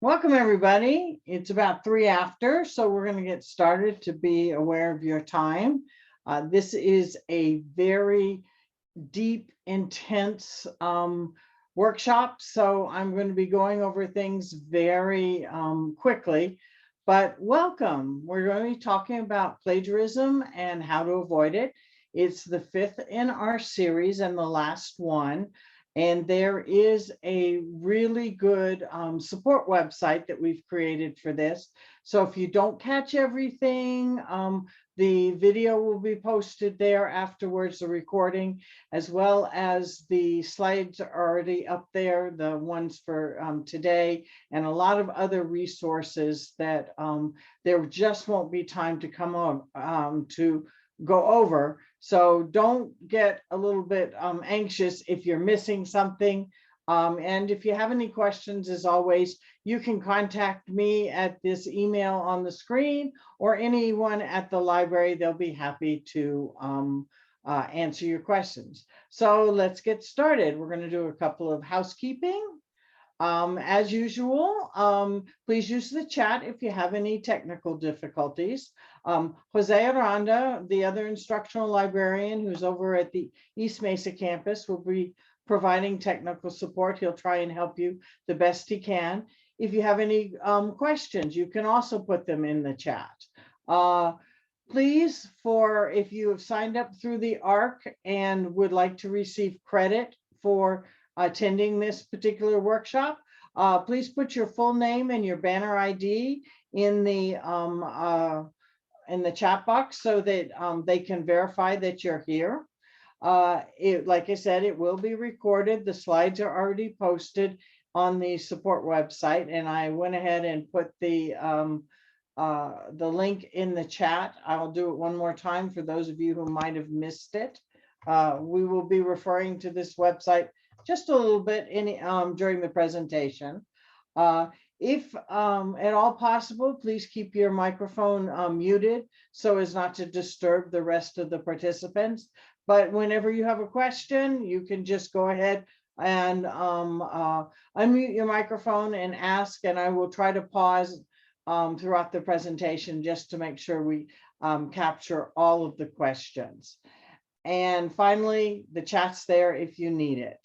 Welcome, everybody. It's about 3 after, so we're going to get started to be aware of your time. This is a very deep, intense workshop, so I'm going to be going over things very quickly. But welcome. We're going to be talking about plagiarism and how to avoid it. It's the 5th in our series and the last one. And there is a really good support website that we've created for this. So if you don't catch everything, the video will be posted there afterwards, the recording, as well as the slides are already up there, the ones for today, and a lot of other resources that there just won't be time to come on to go over. So don't get a little bit anxious if you're missing something. And if you have any questions, as always, you can contact me at this email on the screen or anyone at the library. They'll be happy to answer your questions. So let's get started. We're going to do a couple of housekeeping. As usual, please use the chat if you have any technical difficulties. Jose Aranda, the other instructional librarian who's over at the East Mesa campus, will be providing technical support. He'll try and help you the best he can. If you have any questions, you can also put them in the chat. Please, if you have signed up through the ARC and would like to receive credit for attending this particular workshop, please put your full name and your banner ID in the chat box so that they can verify that you're here. Like I said, it will be recorded. The slides are already posted on the support website, and I went ahead and put the link in the chat. I'll do it one more time for those of you who might have missed it. We will be referring to this website just a little bit during the presentation. If at all possible, please keep your microphone muted so as not to disturb the rest of the participants. But whenever you have a question, you can just go ahead and unmute your microphone and ask, and I will try to pause throughout the presentation just to make sure we capture all of the questions. And finally, the chat's there if you need it.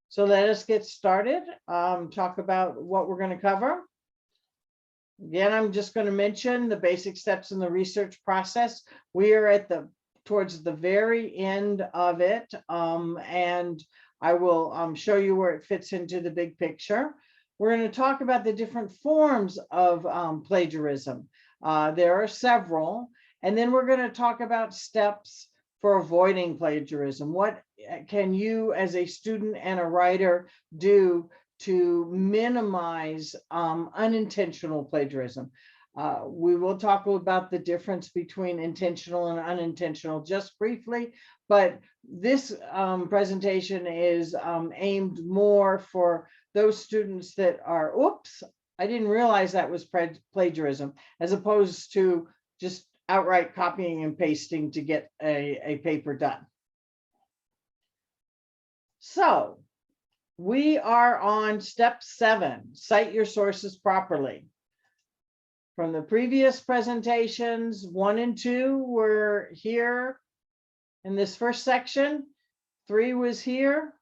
So let us get started, talk about what we're going to cover. Again, I'm just going to mention the basic steps in the research process. We are towards the very end of it, and I will show you where it fits into the big picture. We're going to talk about the different forms of plagiarism. There are several, and then we're going to talk about steps for avoiding plagiarism. What can you as a student and a writer do to minimize unintentional plagiarism? We will talk about the difference between intentional and unintentional just briefly, but this presentation is aimed more for those students that are, oops, I didn't realize that was plagiarism, as opposed to just outright copying and pasting to get a paper done. So we are on step 7, cite your sources properly. From the previous presentations, 1 and 2 were here in this first section. 3 was here.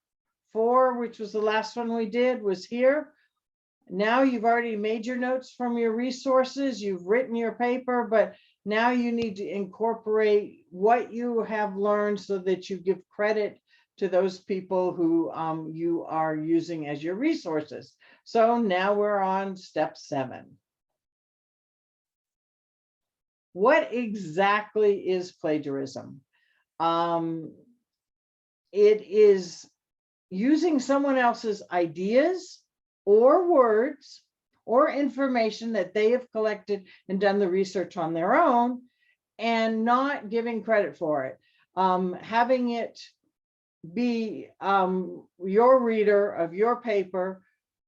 4, which was the last one we did, was here. Now you've already made your notes from your resources, you've written your paper, but now you need to incorporate what you have learned so that you give credit to those people who you are using as your resources. So now we're on step 7. What exactly is plagiarism? It is using someone else's ideas or words or information that they have collected and done the research on their own and not giving credit for it. Having it be your reader of your paper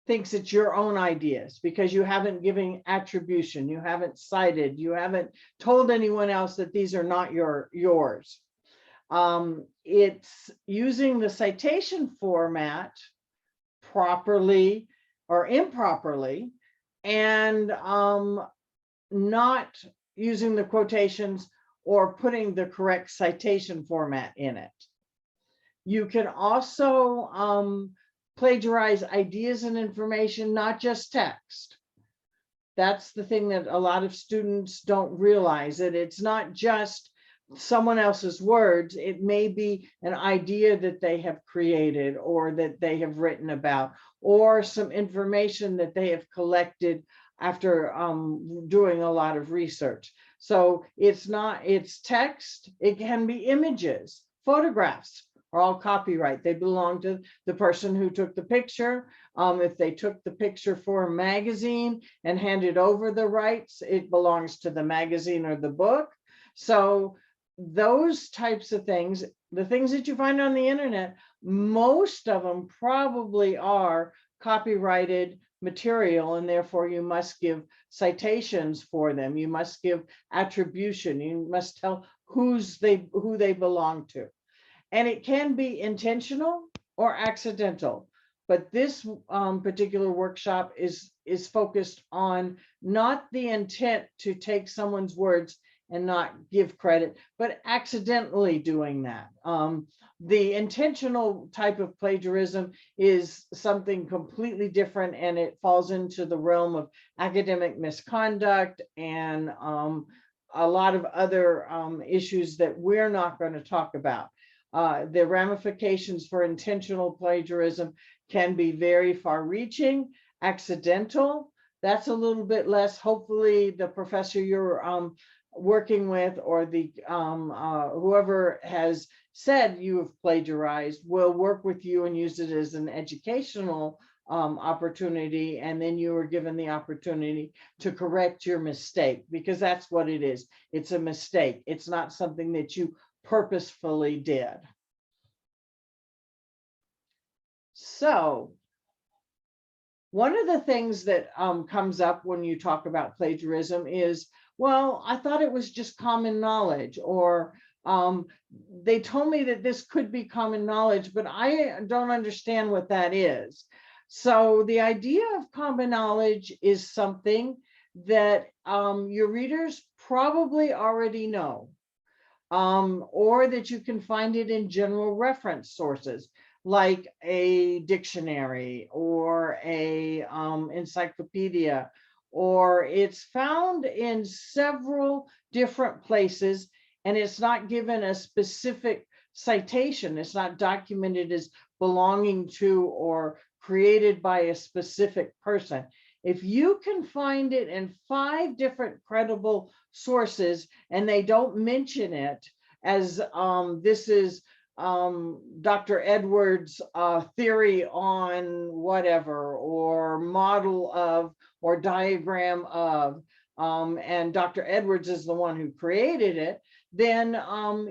thinks it's your own ideas because you haven't given attribution, you haven't cited, you haven't told anyone else that these are not yours. It's using the citation format properly or improperly, and not using the quotations or putting the correct citation format in it. You can also plagiarize ideas and information, not just text. That's the thing that a lot of students don't realize, that it's not just someone else's words. It may be an idea that they have created or that they have written about, or some information that they have collected after doing a lot of research. So it's text, it can be images, photographs are all copyright. They belong to the person who took the picture. If they took the picture for a magazine and handed over the rights, it belongs to the magazine or the book. So those types of things, the things that you find on the internet, most of them probably are copyrighted material, and therefore you must give citations for them. You must give attribution. You must tell who they belong to. And it can be intentional or accidental. But this particular workshop is focused on not the intent to take someone's words and not give credit, but accidentally doing that. The intentional type of plagiarism is something completely different, and it falls into the realm of academic misconduct and a lot of other issues that we're not going to talk about. The ramifications for intentional plagiarism can be very far-reaching. Accidental, that's a little bit less. Hopefully the professor you're working with, or the whoever has said you have plagiarized, will work with you and use it as an educational opportunity, and then you are given the opportunity to correct your mistake, because that's what it is. It's a mistake. It's not something that you purposefully did. So one of the things that comes up when you talk about plagiarism is, well, I thought it was just common knowledge, or they told me that this could be common knowledge, but I don't understand what that is. So the idea of common knowledge is something that your readers probably already know. Or that you can find it in general reference sources like a dictionary or a encyclopedia, or it's found in several different places, and it's not given a specific citation. It's not documented as belonging to or created by a specific person. If you can find it in 5 different credible sources and they don't mention it as this is Dr. Edwards' theory on whatever, or model of, or diagram of, and Dr. Edwards is the one who created it, then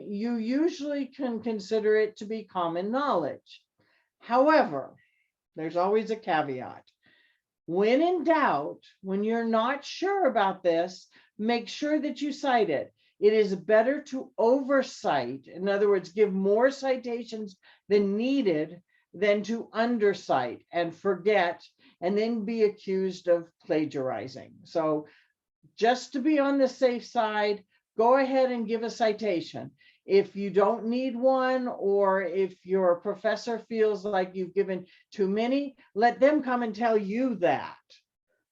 you usually can consider it to be common knowledge. However, there's always a caveat. When in doubt, when you're not sure about this, make sure that you cite it. It is better to oversight, in other words, give more citations than needed, than to undercite and forget and then be accused of plagiarizing. So just to be on the safe side, go ahead and give a citation. If you don't need one, or if your professor feels like you've given too many, let them come and tell you that,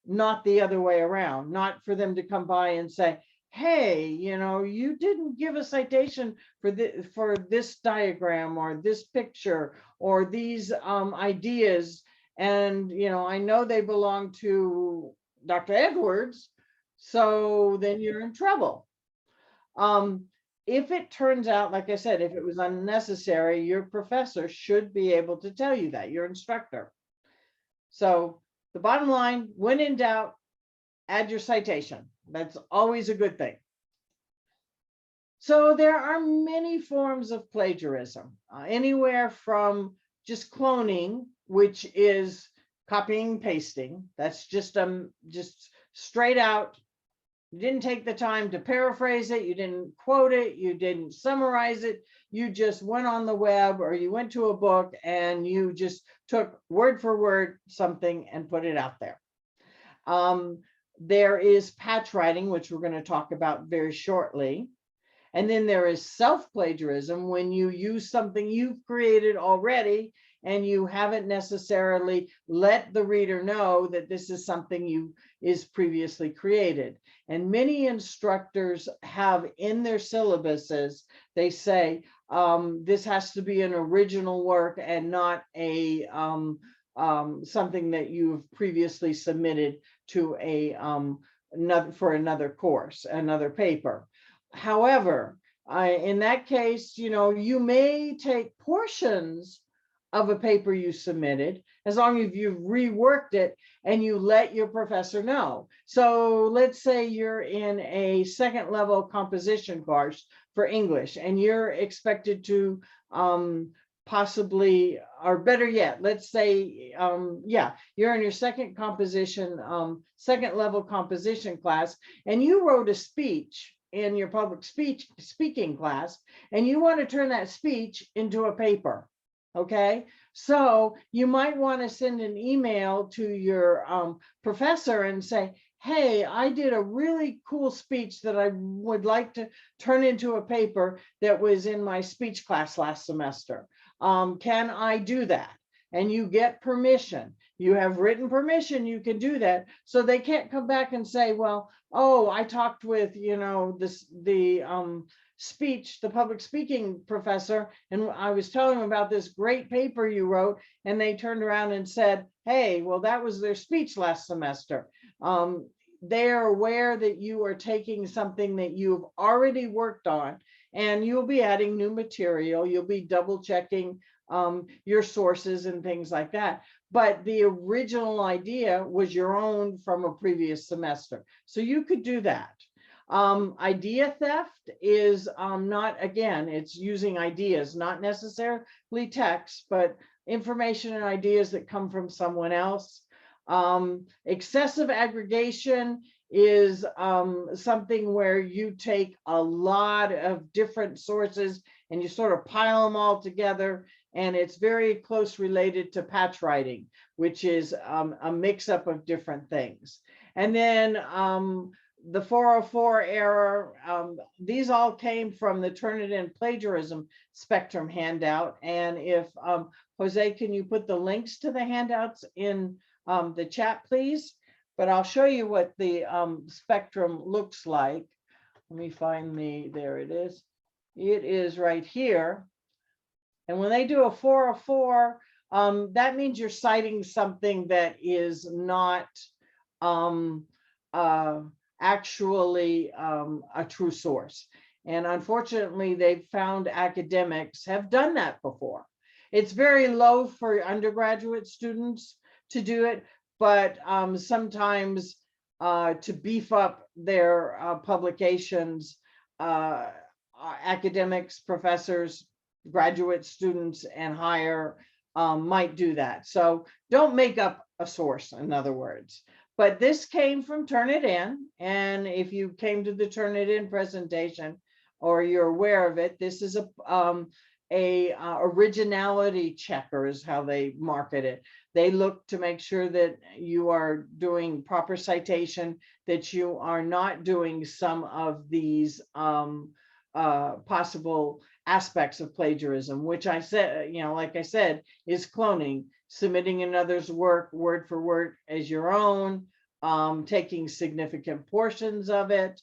not the other way around. Not for them to come by and say, hey, you didn't give a citation for this diagram or this picture or these ideas, and I know they belong to Dr. Edwards, so then you're in trouble. If it turns out, like I said, if it was unnecessary, your professor should be able to tell you that, your instructor. So the bottom line, when in doubt, add your citation. That's always a good thing. So there are many forms of plagiarism, anywhere from just cloning, which is copying, pasting. That's just straight out You didn't take the time to paraphrase it. You didn't quote it. You didn't summarize it. You just went on the web or you went to a book and you just took word for word something and put it out there. There is patchwriting, which we're going to talk about very shortly. And then there is self-plagiarism, when you use something you've created already and you haven't necessarily let the reader know that this is something is previously created. And many instructors have in their syllabuses, they say, this has to be an original work and not a something that you've previously submitted to for another course, another paper. However, in that case, you may take portions of a paper you submitted, as long as you've reworked it and you let your professor know. So let's say you're in a second level composition course for English and you're expected to possibly, or better yet, let's say, you're in your second level composition class and you wrote a speech in your public speaking class, and you want to turn that speech into a paper. Okay, so you might want to send an email to your professor and say, hey, I did a really cool speech that I would like to turn into a paper that was in my speech class last semester. Can I do that? And you get permission. You have written permission, you can do that. So they can't come back and say, well, oh, I talked with, the public speaking professor, and I was telling them about this great paper you wrote, and they turned around and said, hey, well, that was their speech last semester. They're aware that you are taking something that you've already worked on, and you'll be adding new material. You'll be double checking your sources and things like that. But the original idea was your own from a previous semester. So you could do that. Idea theft is not, again, it's using ideas, not necessarily text, but information and ideas that come from someone else. Excessive aggregation is something where you take a lot of different sources and you sort of pile them all together, and it's very close related to patchwriting, which is a mix-up of different things. And then the 404 error, these all came from the Turnitin plagiarism spectrum handout. And if Jose, can you put the links to the handouts in the chat, please? But I'll show you what the spectrum looks like. Let me find there it is. It is right here. And when they do a 404, that means you're citing something that is not actually a true source. And unfortunately, they've found academics have done that before. It's very low for undergraduate students to do it, but sometimes to beef up their publications, academics, professors, graduate students, and higher might do that. So don't make up a source, in other words. But this came from Turnitin, and if you came to the Turnitin presentation or you're aware of it, this is a originality checker is how they market it. They look to make sure that you are doing proper citation, that you are not doing some of these possible aspects of plagiarism, which I said, like I said, is cloning, submitting another's work word for word as your own, taking significant portions of it.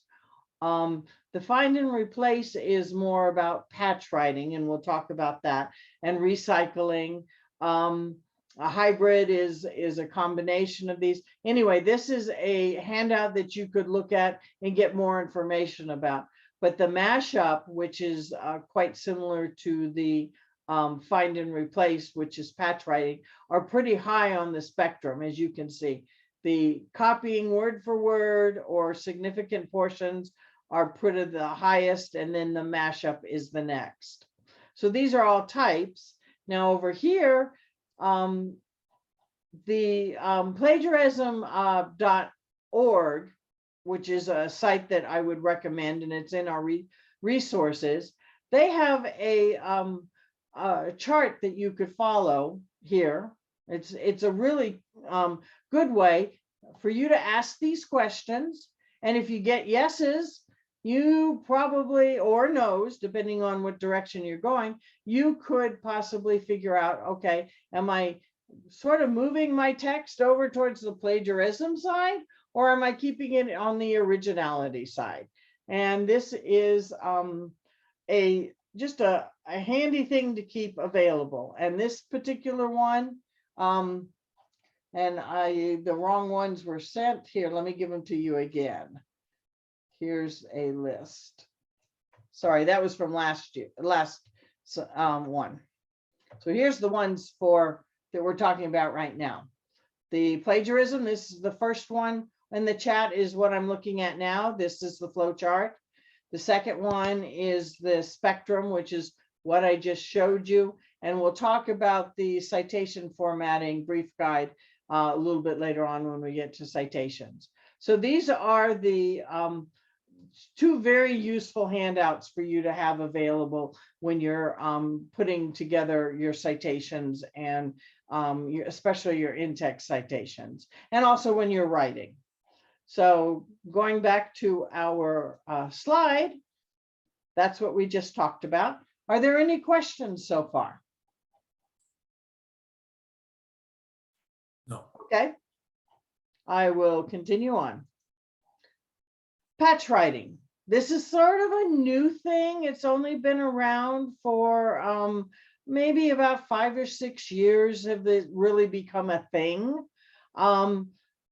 The find and replace is more about patchwriting, and we'll talk about that, and recycling. A hybrid is a combination of these. Anyway, this is a handout that you could look at and get more information about. But the mashup, which is quite similar to the find and replace, which is patchwriting, are pretty high on the spectrum, as you can see. The copying word for word or significant portions are put at the highest, and then the mashup is the next. So these are all types. Now over here, the plagiarism.org which is a site that I would recommend, and it's in our resources. They have a chart that you could follow here. It's a really good way for you to ask these questions. And if you get yeses, you probably, or no's, depending on what direction you're going, you could possibly figure out, okay, am I sort of moving my text over towards the plagiarism side, or am I keeping it on the originality side? And this is just a handy thing to keep available. And this particular one, and the wrong ones were sent here. Let me give them to you again. Here's a list. Sorry, that was from last one. So here's the ones that we're talking about right now. The plagiarism, this is the first one in the chat, is what I'm looking at now. This is the flow chart. The second one is the spectrum, which is what I just showed you. And we'll talk about the citation formatting brief guide a little bit later on when we get to citations. So these are the two very useful handouts for you to have available when you're putting together your citations, and especially your in-text citations, and also when you're writing. So going back to our slide, that's what we just talked about. Are there any questions so far? No. Okay. I will continue on. Patchwriting. This is sort of a new thing. It's only been around for maybe about 5 or 6 years have it really become a thing.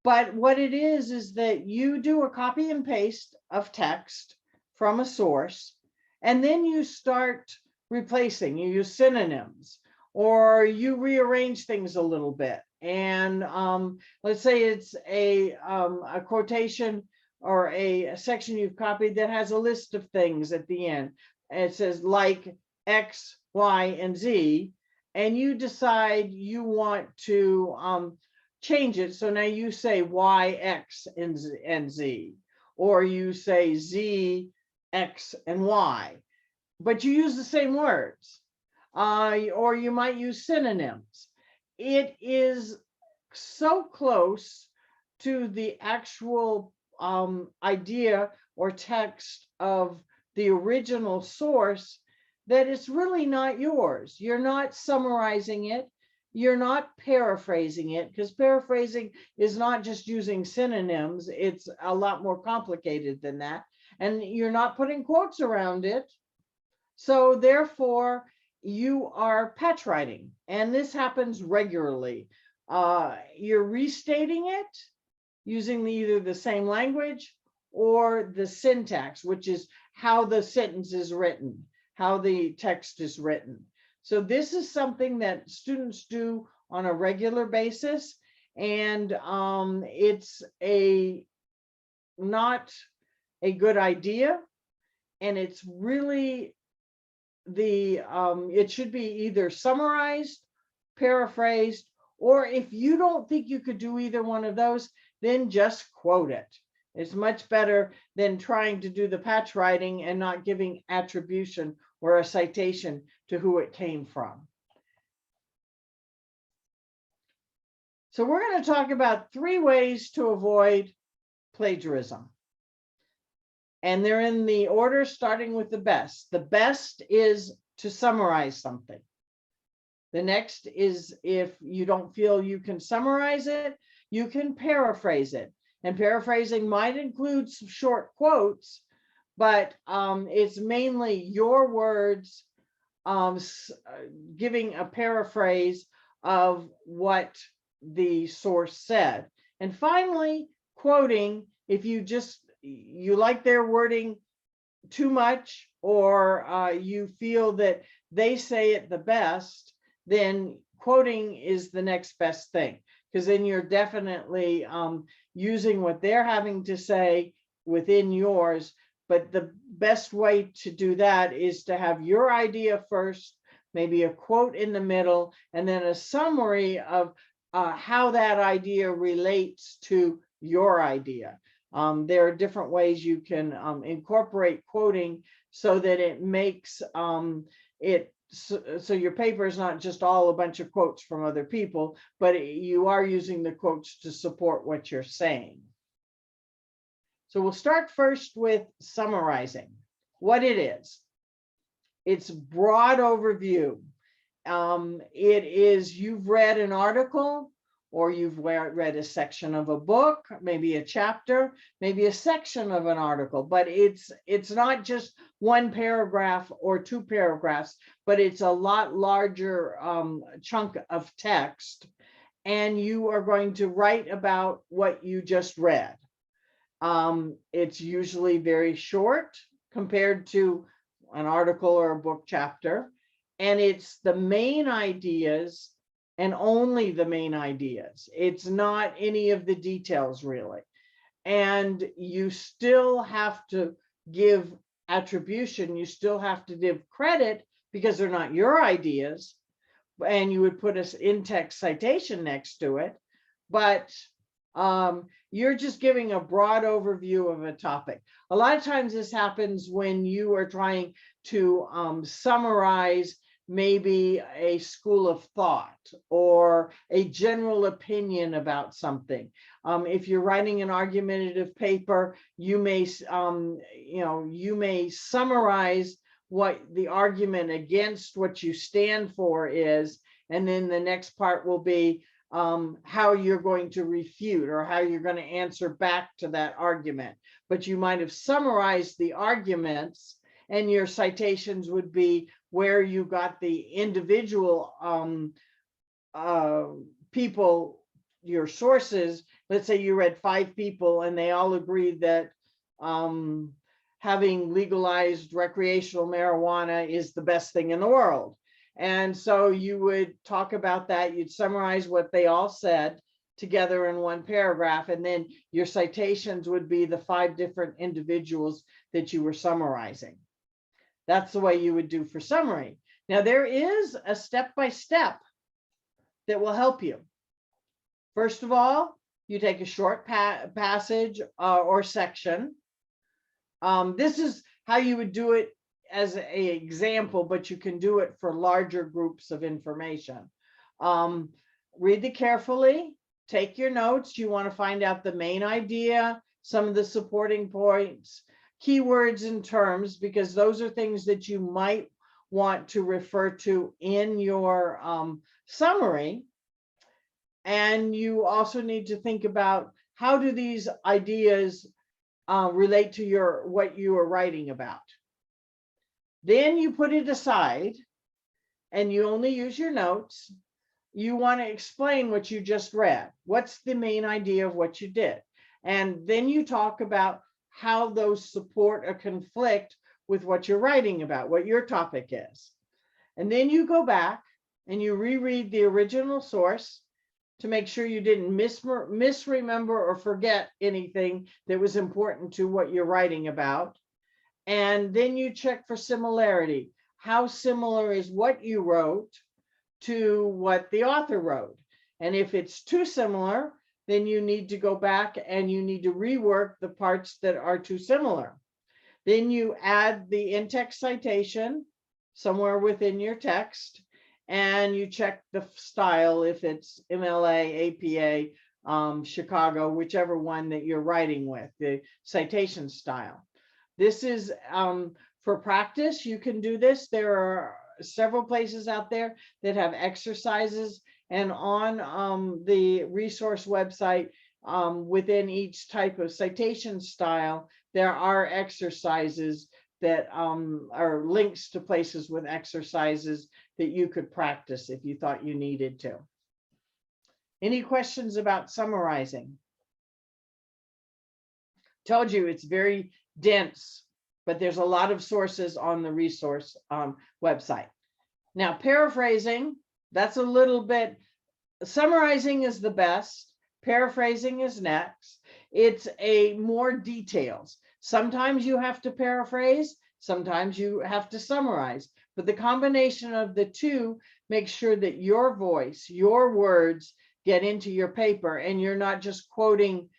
But what it is that you do a copy and paste of text from a source, and then you start replacing. You use synonyms, or you rearrange things a little bit. And let's say it's a quotation or a section you've copied that has a list of things at the end. And it says like X, Y, and Z, and you decide you want to change it. So now you say Y, X, and Z, or you say Z, X, and Y, but you use the same words, or you might use synonyms. It is so close to the actual idea or text of the original source that it's really not yours. You're not summarizing it. You're not paraphrasing it, because paraphrasing is not just using synonyms. It's a lot more complicated than that. And you're not putting quotes around it. So therefore, you are patchwriting. And this happens regularly. You're restating it using either the same language or the syntax, which is how the sentence is written, how the text is written. So this is something that students do on a regular basis, and it's not a good idea, and it's really it should be either summarized, paraphrased, or if you don't think you could do either one of those, then just quote it. It's much better than trying to do the patch writing and not giving attribution or a citation to who it came from. So we're going to talk about 3 ways to avoid plagiarism. And they're in the order starting with the best. The best is to summarize something. The next is, if you don't feel you can summarize it, you can paraphrase it. And paraphrasing might include some short quotes, but it's mainly your words giving a paraphrase of what the source said. And finally, quoting, if you like their wording too much, or you feel that they say it the best, then quoting is the next best thing, because then you're definitely using what they're having to say within yours. But the best way to do that is to have your idea first, maybe a quote in the middle, and then a summary of how that idea relates to your idea. There are different ways you can incorporate quoting so that it makes it so your paper is not just all a bunch of quotes from other people, but you are using the quotes to support what you're saying. So we'll start first with summarizing what it is. It's broad overview. It is, you've read an article, or you've read a section of a book, maybe a chapter, maybe a section of an article, but it's not just one paragraph or two paragraphs, but it's a lot larger chunk of text, and you are going to write about what you just read. It's usually very short compared to an article or a book chapter, and it's the main ideas and only the main ideas. It's not any of the details really. And you still have to give attribution, you still have to give credit because they're not your ideas, and you would put an in-text citation next to it, but you're just giving a broad overview of a topic. A lot of times this happens when you are trying to summarize maybe a school of thought or a general opinion about something. If you're writing an argumentative paper, you may, you may summarize what the argument against what you stand for is, and then the next part will be how you're going to refute or how you're going to answer back to that argument. But you might have summarized the arguments, and your citations would be where you got the individual people, your sources. Let's say you read 5 people and they all agreed that having legalized recreational marijuana is the best thing in the world. And so you would talk about that, you'd summarize what they all said together in one paragraph, and then your citations would be the 5 different individuals that you were summarizing. That's the way you would do for summary. Now, there is a step-by-step that will help you. First of all, you take a short passage or section. This is how you would do it as an example, but you can do it for larger groups of information. Read it carefully, take your notes. You want to find out the main idea, some of the supporting points, keywords and terms, because those are things that you might want to refer to in your summary. And you also need to think about, how do these ideas relate to what you are writing about? Then you put it aside and you only use your notes. You want to explain what you just read. What's the main idea of what you did? And then you talk about how those support or conflict with what you're writing about, what your topic is. And then you go back and you reread the original source to make sure you didn't misremember or forget anything that was important to what you're writing about. And then you check for similarity. How similar is what you wrote to what the author wrote? And if it's too similar, then you need to go back and you need to rework the parts that are too similar. Then you add the in-text citation somewhere within your text, and you check the style, if it's MLA, APA, Chicago, whichever one that you're writing with, the citation style. This is for practice. You can do this. There are several places out there that have exercises, and on the resource website, within each type of citation style, there are exercises that are links to places with exercises that you could practice if you thought you needed to. Any questions about summarizing? Told you it's very dense, but there's a lot of sources on the resource website. Now, paraphrasing, that's a little bit, summarizing is the best, paraphrasing is next. It's more details. Sometimes you have to paraphrase, sometimes you have to summarize, but the combination of the two makes sure that your voice, your words get into your paper, and you're not just quoting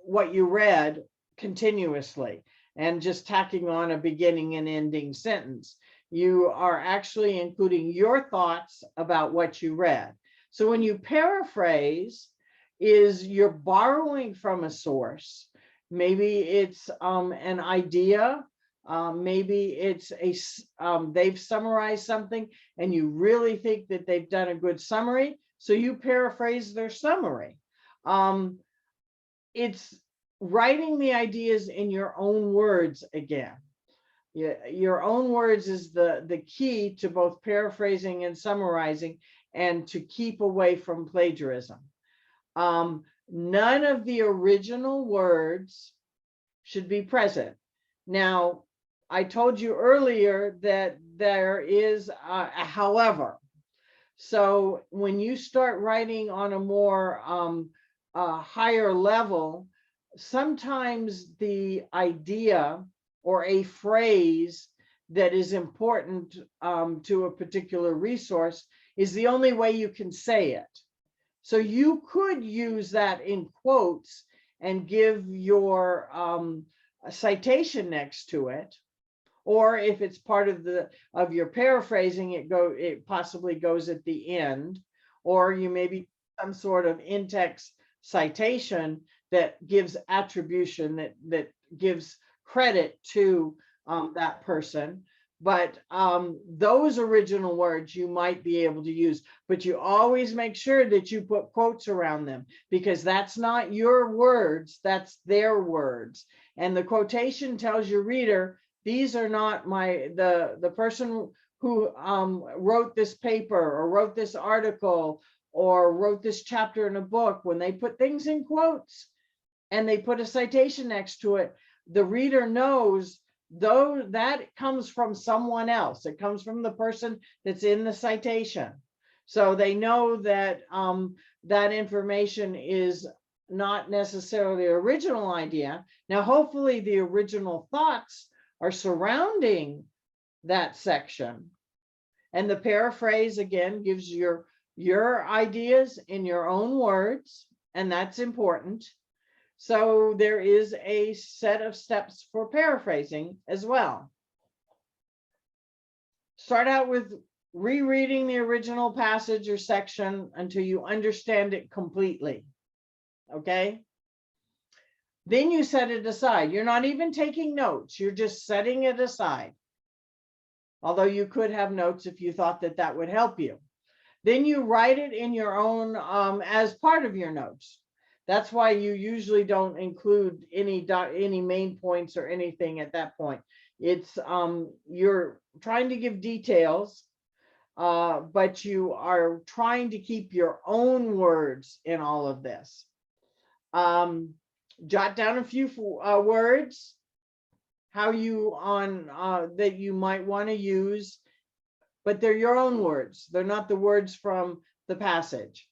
what you read continuously and just tacking on a beginning and ending sentence. You are actually including your thoughts about what you read. So when you paraphrase, is you're borrowing from a source. Maybe it's an idea. Maybe it's they've summarized something and you really think that they've done a good summary. So you paraphrase their summary. It's writing the ideas in your own words again. Your own words is the key to both paraphrasing and summarizing, and to keep away from plagiarism. None of the original words should be present. Now, I told you earlier that there is a however. So when you start writing on a more higher level, sometimes the idea or a phrase that is important to a particular resource is the only way you can say it. So you could use that in quotes and give your citation next to it. Or if it's part of your paraphrasing, it possibly goes at the end, or you maybe some sort of in-text citation that gives attribution, that gives credit to that person. But those original words you might be able to use, but you always make sure that you put quotes around them, because that's not your words, that's their words. And the quotation tells your reader, these are not the person who wrote this paper or wrote this article or wrote this chapter in a book. When they put things in quotes and they put a citation next to it, the reader knows though that comes from someone else. It comes from the person that's in the citation. So they know that that information is not necessarily the original idea. Now, hopefully the original thoughts are surrounding that section. And the paraphrase again gives your ideas in your own words, and that's important. So there is a set of steps for paraphrasing as well. Start out with rereading the original passage or section until you understand it completely. Okay? Then you set it aside. You're not even taking notes. You're just setting it aside. Although you could have notes if you thought that that would help you. Then you write it in your own as part of your notes. That's why you usually don't include any main points or anything at that point. It's you're trying to give details, but you are trying to keep your own words in all of this. Jot down a few words, how you that you might want to use, but they're your own words. They're not the words from the passage.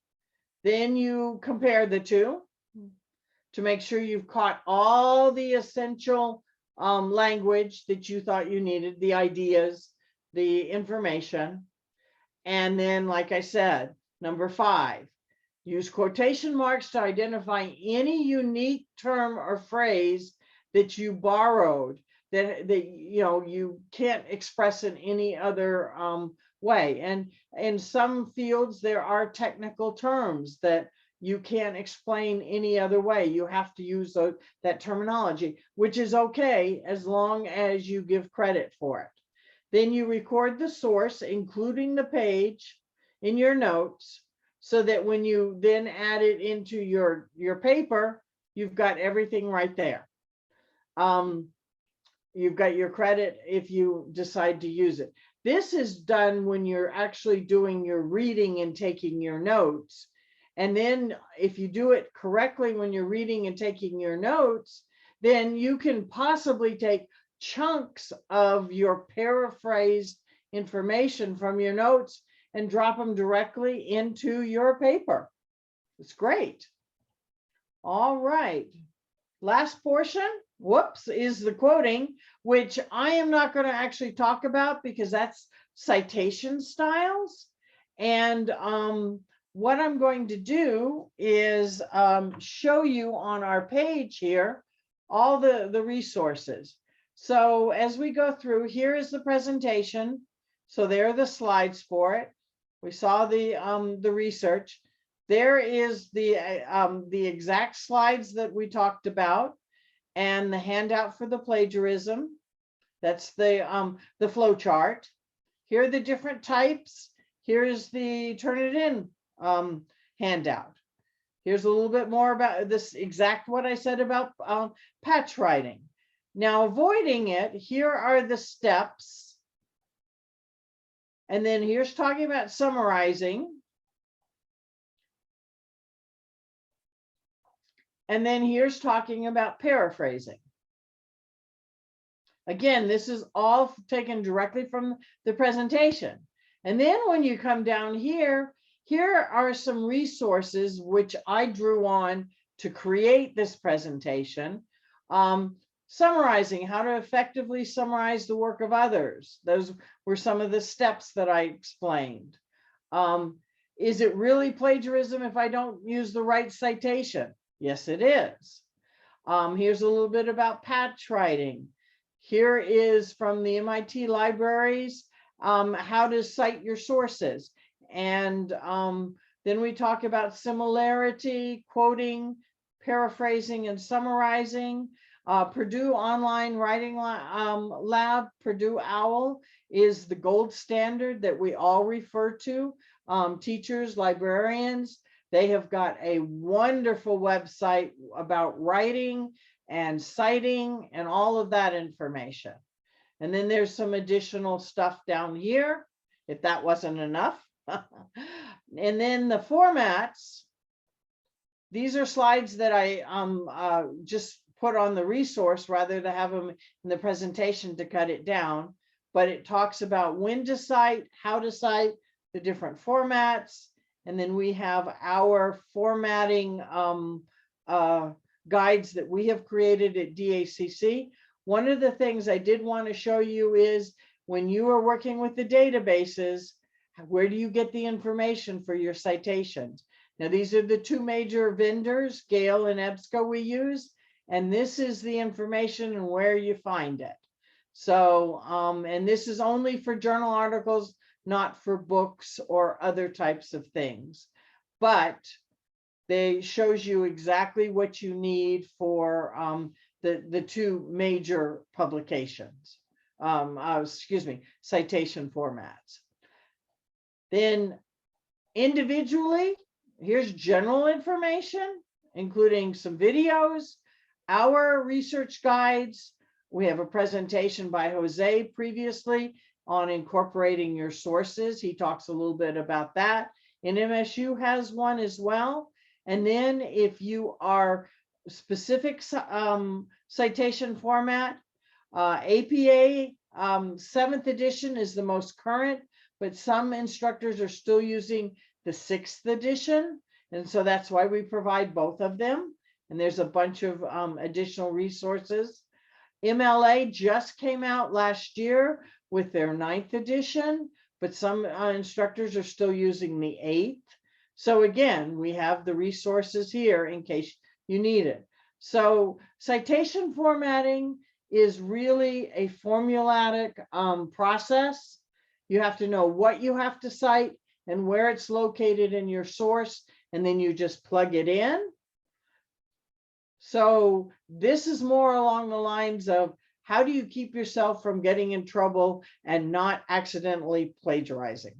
Then you compare the two to make sure you've caught all the essential language that you thought you needed, the ideas, the information. And then, like I said, number 5, use quotation marks to identify any unique term or phrase that you borrowed that you can't express in any other way. And in some fields, there are technical terms that you can't explain any other way. You have to use that terminology, which is okay as long as you give credit for it. Then you record the source, including the page in your notes, so that when you then add it into your paper, you've got everything right there. You've got your credit if you decide to use it. This is done when you're actually doing your reading and taking your notes. And then if you do it correctly when you're reading and taking your notes, then you can possibly take chunks of your paraphrased information from your notes and drop them directly into your paper. It's great. All right. Last portion, is the quoting, which I am not going to actually talk about because that's citation styles. And what I'm going to do is show you on our page here all the resources. So as we go through, here is the presentation. So there are the slides for it. We saw the research. There is the exact slides that we talked about, and the handout for the plagiarism. That's the flow chart. Here are the different types. Here's the Turnitin handout. Here's a little bit more about this exact what I said about patch writing. Now, avoiding it, here are the steps. And then here's talking about summarizing. And then here's talking about paraphrasing. Again, this is all taken directly from the presentation. And then when you come down here, here are some resources which I drew on to create this presentation. Summarizing, how to effectively summarize the work of others. Those were some of the steps that I explained. Is it really plagiarism if I don't use the right citation? Yes, it is. Here's a little bit about patch writing. Here is from the MIT libraries, how to cite your sources. And then we talk about similarity, quoting, paraphrasing, and summarizing. Purdue Online Writing Lab, Purdue OWL, is the gold standard that we all refer to. Teachers, librarians, they have got a wonderful website about writing and citing and all of that information. And then there's some additional stuff down here, if that wasn't enough. And then the formats, these are slides that I just put on the resource rather than have them in the presentation to cut it down. But it talks about when to cite, how to cite, the different formats. And then we have our formatting guides that we have created at DACC. One of the things I did want to show you is when you are working with the databases, where do you get the information for your citations? Now, these are the two major vendors, Gale and EBSCO, we use, and this is the information and where you find it. So, and this is only for journal articles, not for books or other types of things, but they shows you exactly what you need for the two major publications, citation formats. Then individually, here's general information, including some videos, our research guides. We have a presentation by Jose previously on incorporating your sources. He talks a little bit about that. And MSU has one as well. And then if you are specific citation format, APA 7th edition is the most current, but some instructors are still using the 6th edition. And so that's why we provide both of them. And there's a bunch of additional resources. MLA just came out last year with their 9th edition, but some instructors are still using the 8th. So again, we have the resources here in case you need it. So citation formatting is really a formulatic process. You have to know what you have to cite and where it's located in your source, and then you just plug it in. So this is more along the lines of how do you keep yourself from getting in trouble and not accidentally plagiarizing?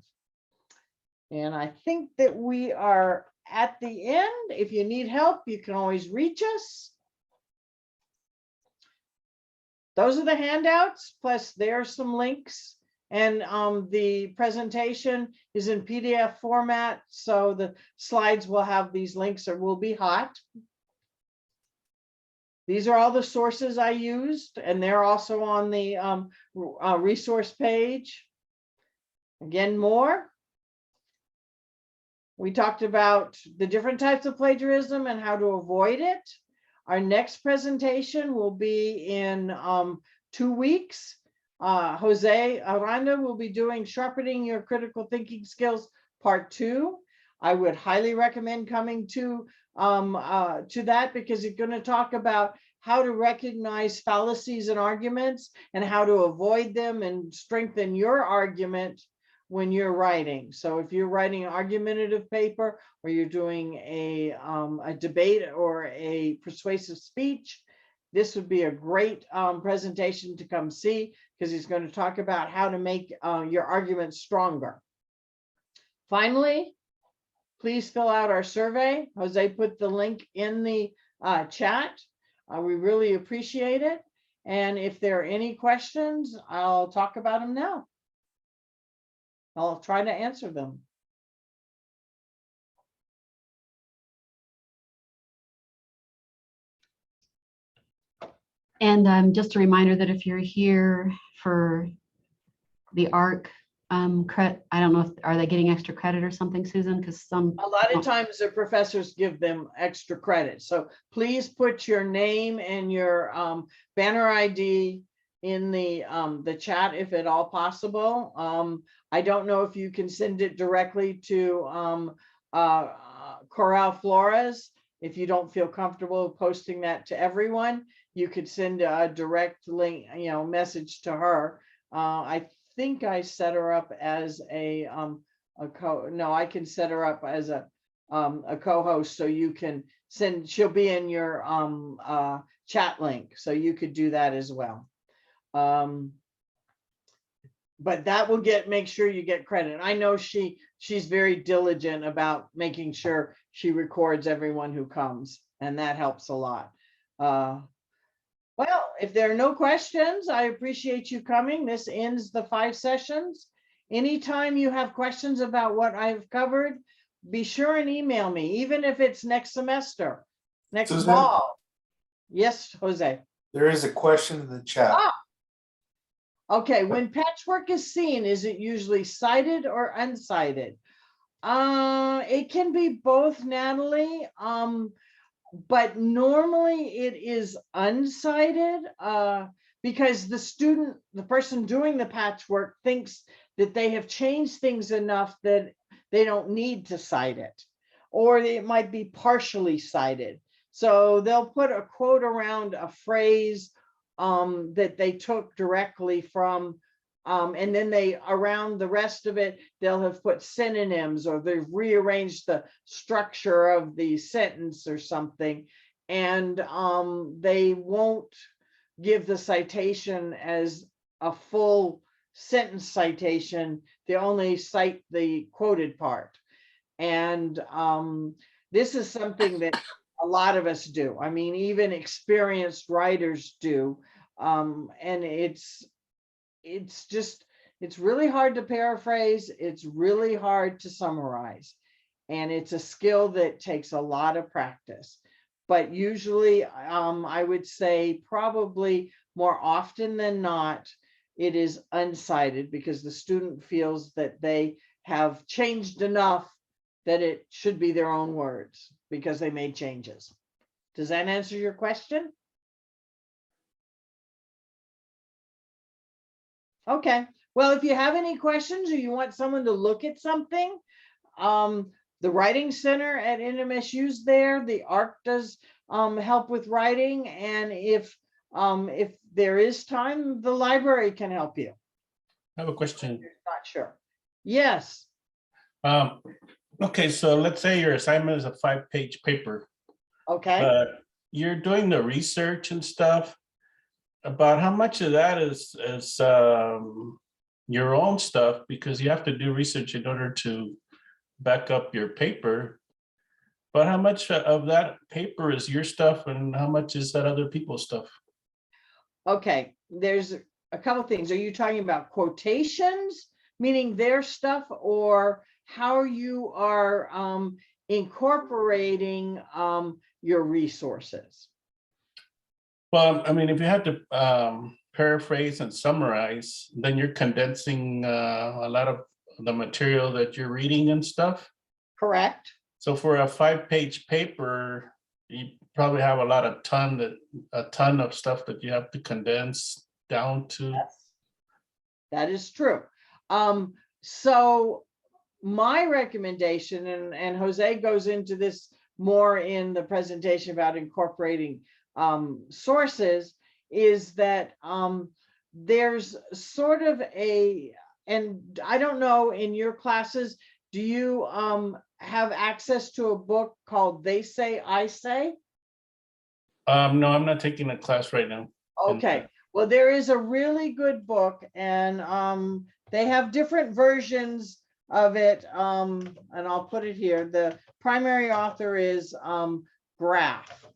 And I think that we are at the end. If you need help, you can always reach us. Those are the handouts, plus there are some links. And the presentation is in PDF format, so the slides will have these links or will be hot. These are all the sources I used, and they're also on the resource page. Again, more. We talked about the different types of plagiarism and how to avoid it. Our next presentation will be in 2 weeks. Jose Aranda will be doing Sharpening Your Critical Thinking Skills Part 2. I would highly recommend coming to that, because it's going to talk about how to recognize fallacies in arguments and how to avoid them and strengthen your argument when you're writing. So if you're writing an argumentative paper, or you're doing a debate or a persuasive speech, this would be a great presentation to come see, because he's going to talk about how to make your argument stronger. Finally, please fill out our survey. Jose put the link in the chat. We really appreciate it. And if there are any questions, I'll talk about them now. I'll try to answer them. And just a reminder that if you're here for the ARC credit, I don't know if, are they getting extra credit or something, Susan? Because some. A lot of times the professors give them extra credit. So please put your name and your banner ID in the chat if at all possible. I don't know if you can send it directly to Coral Flores. If you don't feel comfortable posting that to everyone, you could send a direct link, message to her. I think I set her up as I can set her up as a co-host, so you can send, she'll be in your chat link, so you could do that as well. But that will make sure you get credit. I know she's very diligent about making sure she records everyone who comes, and that helps a lot. Well, if there are no questions, I appreciate you coming. This ends the 5 sessions. Anytime you have questions about what I've covered, be sure and email me, even if it's next semester, next fall. Yes, Jose. There is a question in the chat. Okay, when patchwork is seen, is it usually cited or uncited? It can be both, Natalie. But normally it is uncited because the person doing the patchwork thinks that they have changed things enough that they don't need to cite it, or it might be partially cited. So they'll put a quote around a phrase that they took directly from, and then around the rest of it, they'll have put synonyms, or they've rearranged the structure of the sentence or something. And they won't give the citation as a full sentence citation. They only cite the quoted part. And this is something that a lot of us do. I mean, even experienced writers do. And it's really hard to paraphrase. It's really hard to summarize. And it's a skill that takes a lot of practice. But usually, I would say probably more often than not, it is uncited, because the student feels that they have changed enough that it should be their own words because they made changes. Does that answer your question? Okay, well, if you have any questions or you want someone to look at something, the Writing Center at NMSU is there. The ARC does help with writing, and if there is time, the library can help you. I have a question. Not sure. Yes. Okay, so let's say your assignment is a 5-page paper. Okay. But you're doing the research and stuff. About how much of that is your own stuff, because you have to do research in order to back up your paper. But how much of that paper is your stuff, and how much is that other people's stuff? Okay, there's a couple things. Are you talking about quotations, meaning their stuff, or how you are incorporating your resources? Well, I mean, if you had to paraphrase and summarize, then you're condensing a lot of the material that you're reading and stuff. Correct. So for a 5-page paper, you probably have a ton of stuff that you have to condense down to. Yes, that is true. So my recommendation, and Jose goes into this more in the presentation about incorporating sources, is that there's sort of and I don't know, in your classes, do you have access to a book called They Say, I Say? No, I'm not taking a class right now. Okay, well, there is a really good book, and they have different versions of it, and I'll put it here. The primary author is Graf,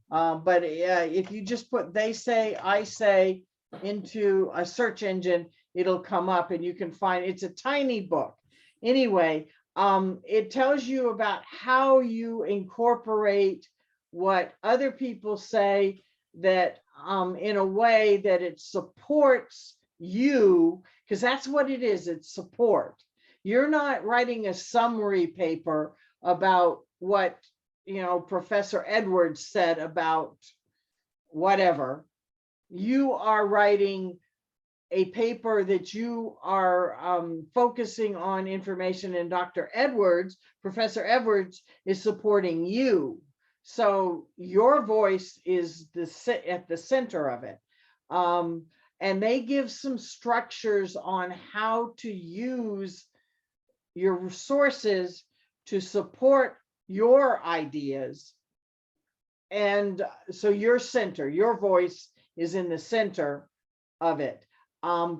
but if you just put They Say, I Say into a search engine, it'll come up, and you can find, it's a tiny book. Anyway, it tells you about how you incorporate what other people say, that in a way that it supports you, because that's what it is, it's support. You're not writing a summary paper about what, you know, Professor Edwards said about whatever. You are writing a paper that you are focusing on information, and Dr. Edwards, Professor Edwards, is supporting you. So your voice is at the center of it. And they give some structures on how to use your sources to support your ideas. And so your center, your voice is in the center of it.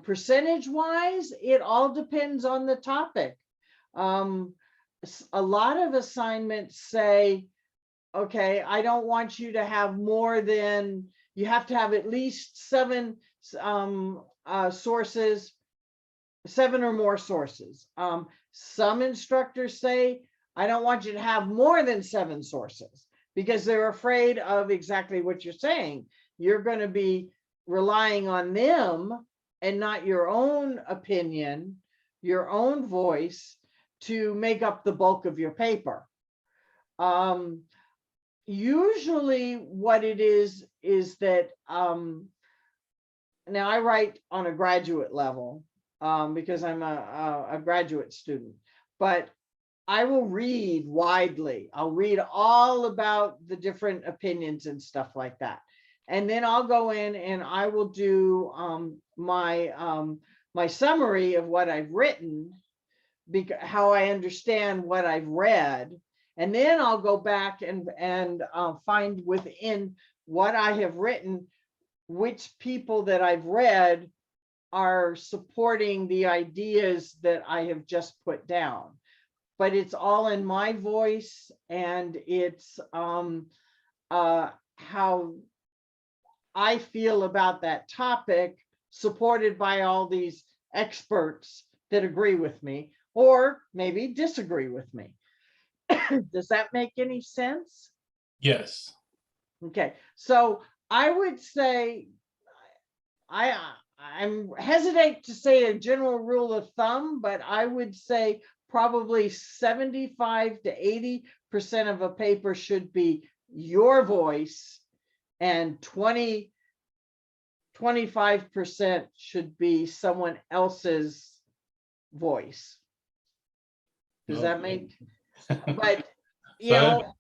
Percentage wise, it all depends on the topic. A lot of assignments say, okay, I don't want you to have more than, you have to have at least 7 sources, 7 or more sources. Some instructors say, I don't want you to have more than 7 sources, because they're afraid of exactly what you're saying. You're going to be relying on them and not your own opinion, your own voice, to make up the bulk of your paper. Usually what it is that now I write on a graduate level because I'm a graduate student, but I will read widely. I'll read all about the different opinions and stuff like that. And then I'll go in and I will do my summary of what I've written, because how I understand what I've read. And then I'll go back and find within what I have written, which people that I've read are supporting the ideas that I have just put down. But it's all in my voice, and it's how I feel about that topic, supported by all these experts that agree with me or maybe disagree with me. Does that make any sense? Yes. Okay, so I would say, I'm hesitant to say a general rule of thumb, but I would say probably 75 to 80% of a paper should be your voice, and 25% should be someone else's voice. Does that make? But you know,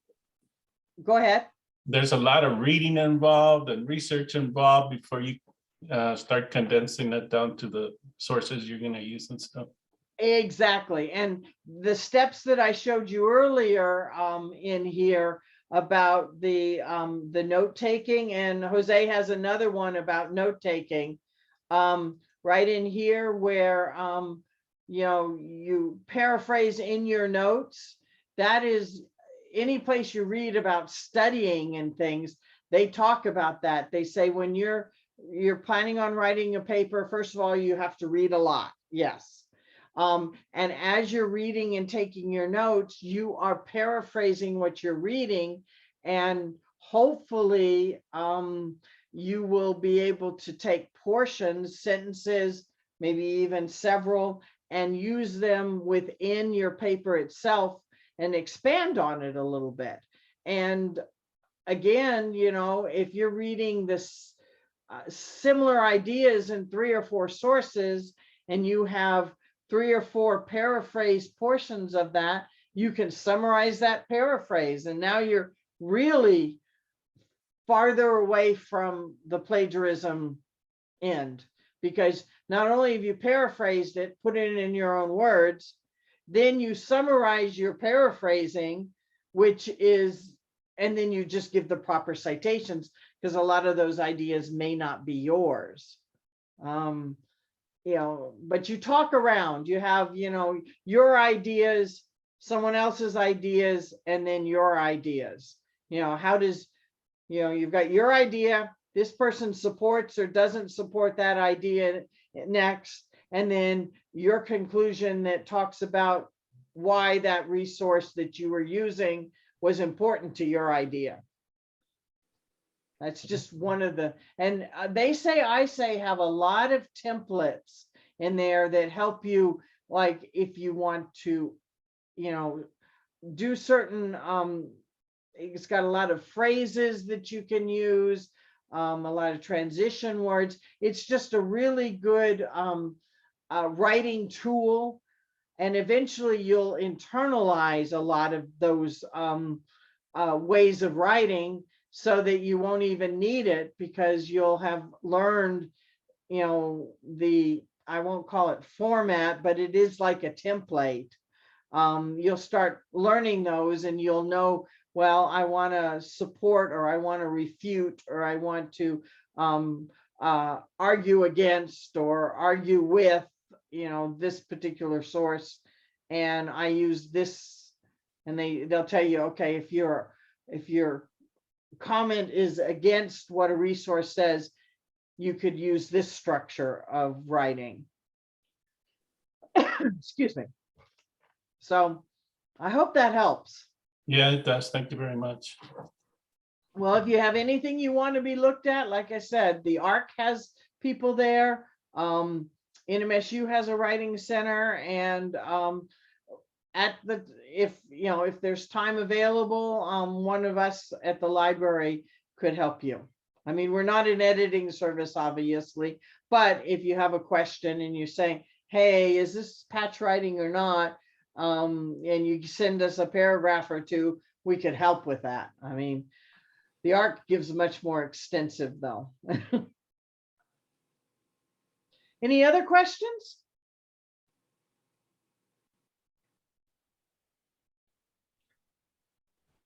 go ahead. There's a lot of reading involved and research involved before you start condensing that down to the sources you're going to use and stuff. Exactly. And the steps that I showed you earlier in here about the note taking, and Jose has another one about note taking right in here, where you know, you paraphrase in your notes. That is, any place you read about studying and things, they talk about that. They say when you're planning on writing a paper, first of all, you have to read a lot. Yes. And as you're reading and taking your notes, you are paraphrasing what you're reading, and hopefully you will be able to take portions, sentences, maybe even several, and use them within your paper itself and expand on it a little bit. And again, you know, if you're reading this similar ideas in 3 or 4 sources, and you have 3 or 4 paraphrase portions of that, you can summarize that paraphrase. And now you're really farther away from the plagiarism end, because not only have you paraphrased it, put it in your own words, then you summarize your paraphrasing, which is, and then you just give the proper citations, because a lot of those ideas may not be yours. You know, but you talk around, you have, you know, your ideas, someone else's ideas, and then your ideas. You know, how does, you know, you've got your idea, this person supports or doesn't support that idea next, and then your conclusion that talks about why that resource that you were using was important to your idea. That's just one of the, and they say, I say, have a lot of templates in there that help you, like if you want to, you know, do certain, it's got a lot of phrases that you can use, a lot of transition words. It's just a really good writing tool. And eventually you'll internalize a lot of those ways of writing, so that you won't even need it, because you'll have learned, you know, the, I won't call it format, but it is like a template. You'll start learning those and you'll know, well, I want to support, or I want to refute, or I want to argue against or argue with, you know, this particular source. And I use this, and they'll tell you, okay, if your comment is against what a resource says, you could use this structure of writing. Excuse me. So I hope that helps. Yeah, it does. Thank you very much. Well, if you have anything you want to be looked at, like I said, the ARC has people there. NMSU has a writing center, and at the, if you know, if there's time available, one of us at the library could help you. I mean, we're not an editing service, obviously, but if you have a question and you're saying, hey, is this patch writing or not? And you send us a paragraph or two, we could help with that. I mean, the ARC gives much more extensive though. Any other questions?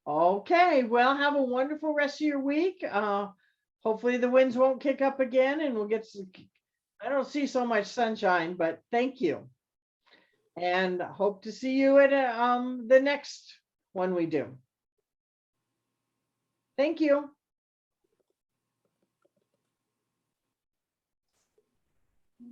Okay, well, have a wonderful rest of your week. Hopefully the winds won't kick up again and we'll get some, I don't see so much sunshine, but thank you. And hope to see you at the next one we do. Thank you.